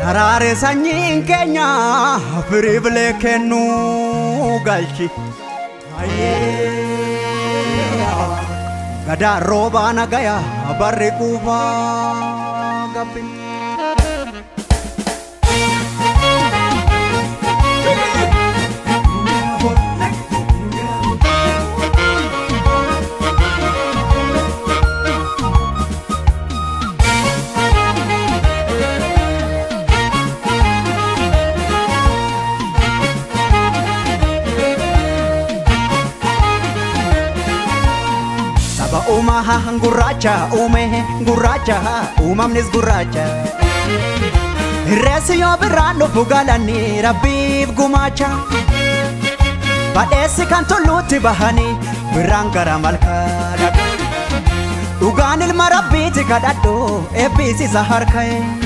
Daraare sanyiin keenya firii bilee kennuu galchi. Gadaa roobaa nagaya barri quufaa gabbi. Umaha gurracha gurracha umamnis gurracha Resi yo birano bugalani rabib gumacha Badesi kan toluti bahani birangara malkada Uganil marabiti kadado ebisi saharkae